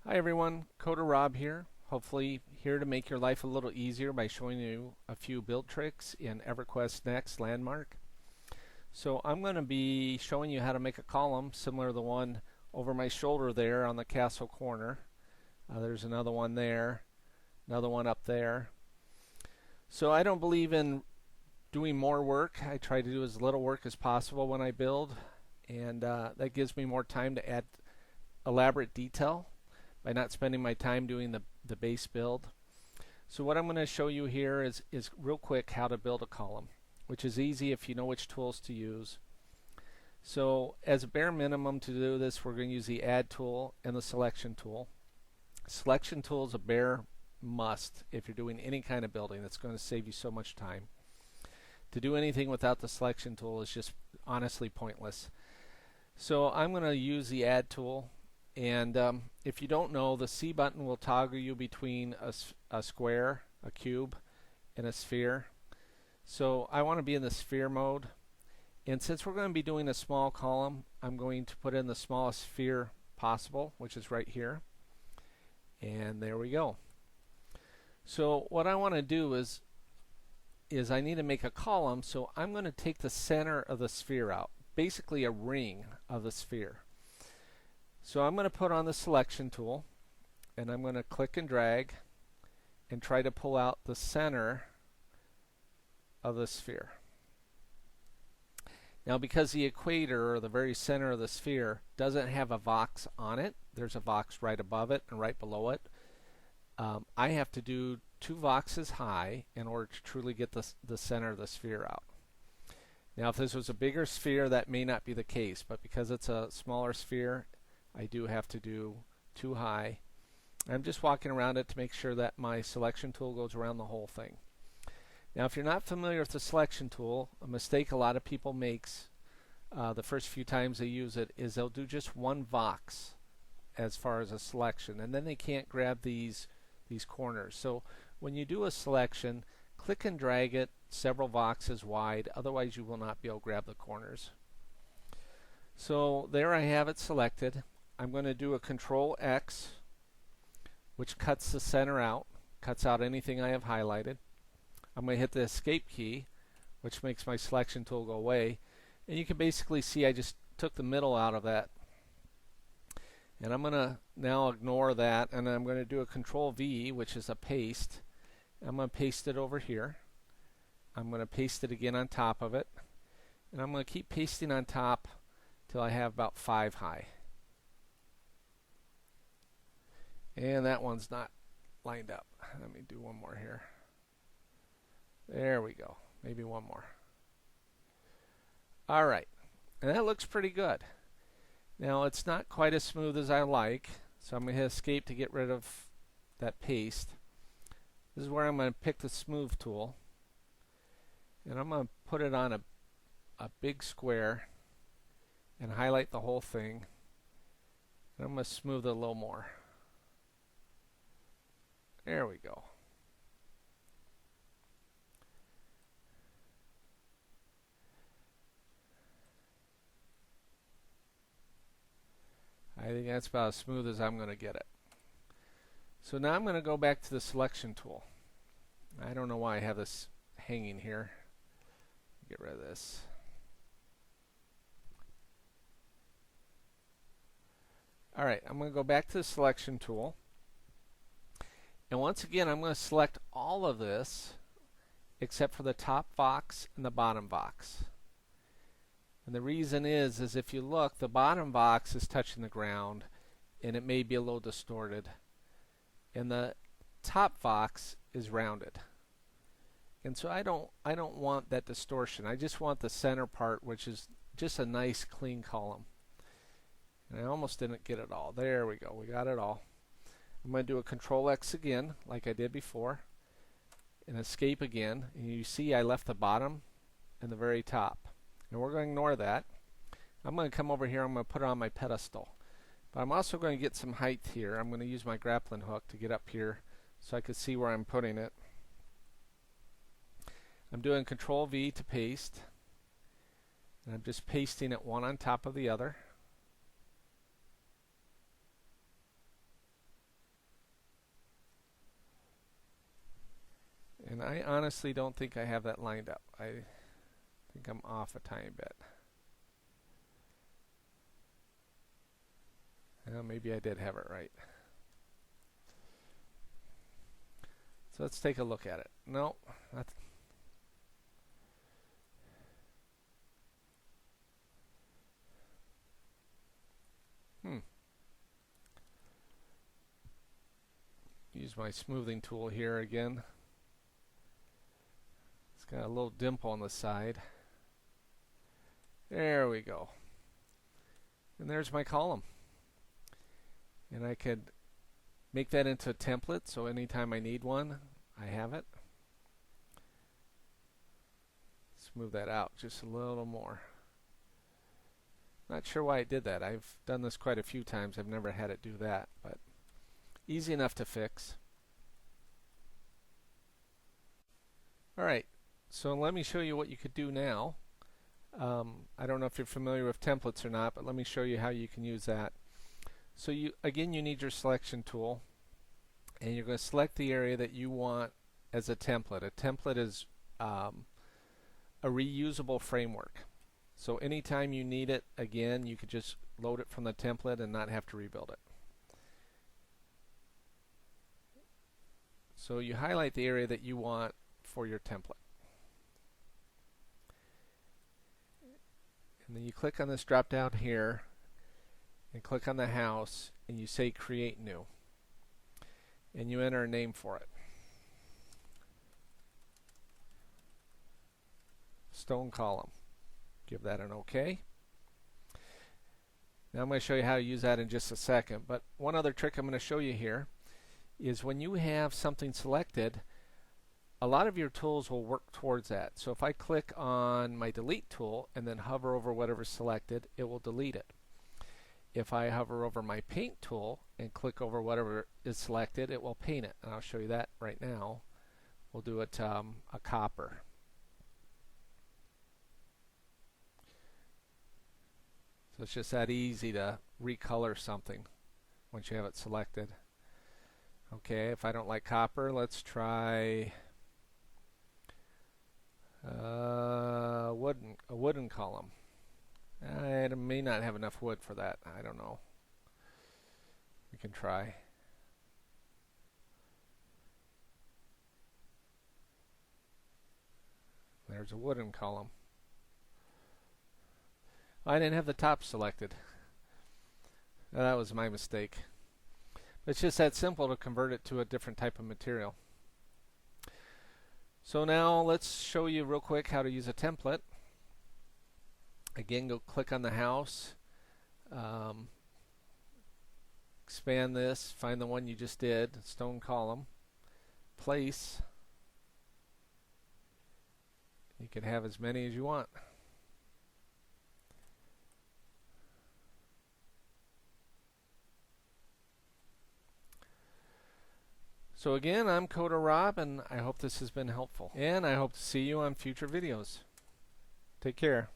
Hi everyone, Coder Rob here. Hopefully here to make your life a little easier by showing you a few build tricks in EverQuest Next Landmark. So I'm going to be showing you how to make a column similar to the one over my shoulder there on the castle corner. There's another one there, another one up there. So I don't believe in doing more work. I try to do as little work as possible when I build, and that gives me more time to add elaborate detail by not spending my time doing the base build. So what I'm going to show you here is real quick how to build a column, which is easy if you know which tools to use. So as a bare minimum to do this, we're going to use the add tool and the selection tool. Selection tool is a bare must if you're doing any kind of building. That's going to save you so much time. To do anything without the selection tool is just honestly pointless. So I'm going to use the add tool. And if you don't know, the C button will toggle you between a square, a cube, and a sphere. So I want to be in the sphere mode. And since we're going to be doing a small column, I'm going to put in the smallest sphere possible, which is right here. And there we go. So what I want to do is I need to make a column, so I'm going to take the center of the sphere out, basically a ring of the sphere. So I'm going to put on the selection tool, and I'm going to click and drag and try to pull out the center of the sphere. Now, because the equator, or the very center of the sphere, doesn't have a vox on it, there's a vox right above it and right below it, I have to do 2 voxes high in order to truly get the center of the sphere out. Now, if this was a bigger sphere, that may not be the case, but because it's a smaller sphere, I do have to do 2 high. I'm just walking around it to make sure that my selection tool goes around the whole thing. Now, if you're not familiar with the selection tool, a mistake a lot of people makes the first few times they use it is they'll do just 1 vox as far as a selection, and then they can't grab these corners. So when you do a selection, click and drag it several voxes wide, otherwise you will not be able to grab the corners. So there I have it selected. I'm going to do a Control X, which cuts the center out, cuts out anything I have highlighted. I'm going to hit the Escape key, which makes my selection tool go away. And you can basically see I just took the middle out of that. And I'm going to now ignore that, and I'm going to do a Control V, which is a paste. I'm going to paste it over here. I'm going to paste it again on top of it. And I'm going to keep pasting on top till I have about 5 high. And that one's not lined up. Let me do one more here. There we go. Maybe one more. Alright. And that looks pretty good. Now it's not quite as smooth as I like, so I'm going to hit Escape to get rid of that paste. This is where I'm going to pick the Smooth tool. And I'm going to put it on a big square and highlight the whole thing. And I'm going to smooth it a little more. There we go. I think that's about as smooth as I'm going to get it. So now I'm going to go back to the selection tool. I don't know why I have this hanging here. Get rid of this. Alright, I'm going to go back to the selection tool. And once again, I'm going to select all of this except for the top vox and the bottom vox. And the reason is if you look, the bottom vox is touching the ground and it may be a little distorted. And the top vox is rounded. And so I don't want that distortion. I just want the center part, which is just a nice clean column. And I almost didn't get it all. There we go. We got it all. I'm going to do a Control X again, like I did before, and Escape again. And you see I left the bottom and the very top. And we're going to ignore that. I'm going to come over here. I'm going to put it on my pedestal. But I'm also going to get some height here. I'm going to use my grappling hook to get up here so I can see where I'm putting it. I'm doing Control V to paste. And I'm just pasting it one on top of the other. And I honestly don't think I have that lined up. I think I'm off a tiny bit. Well, maybe I did have it right. So let's take a look at it. No, that's use my smoothing tool here again. It's got a little dimple on the side. There we go. And there's my column. And I could make that into a template, so anytime I need one, I have it. Smooth that out just a little more. Not sure why it did that. I've done this quite a few times. I've never had it do that, but easy enough to fix. Alright, so let me show you what you could do now. I don't know if you're familiar with templates or not, but let me show you how you can use that. So you need your selection tool, and you're going to select the area that you want as a template. A template is a reusable framework. So anytime you need it again, you could just load it from the template and not have to rebuild it. So you highlight the area that you want for your template. And then you click on this drop down here and click on the house, and you say create new. And you enter a name for it. Stone column. Give that an OK. Now I'm going to show you how to use that in just a second, but one other trick I'm going to show you here is when you have something selected, a lot of your tools will work towards that. So if I click on my delete tool and then hover over whatever's selected, it will delete it. If I hover over my paint tool and click over whatever is selected, it will paint it. And I'll show you that right now. We'll do it a copper. So it's just that easy to recolor something once you have it selected. Okay, if I don't like copper, let's try a wooden column. I may not have enough wood for that. I don't know. We can try. There's a wooden column. I didn't have the top selected. That was my mistake. It's just that simple to convert it to a different type of material. So now let's show you real quick how to use a template. Again, go click on the house, expand this, find the one you just did, stone column, place. You can have as many as you want. So again, I'm Coder Rob, and I hope this has been helpful. And I hope to see you on future videos. Take care.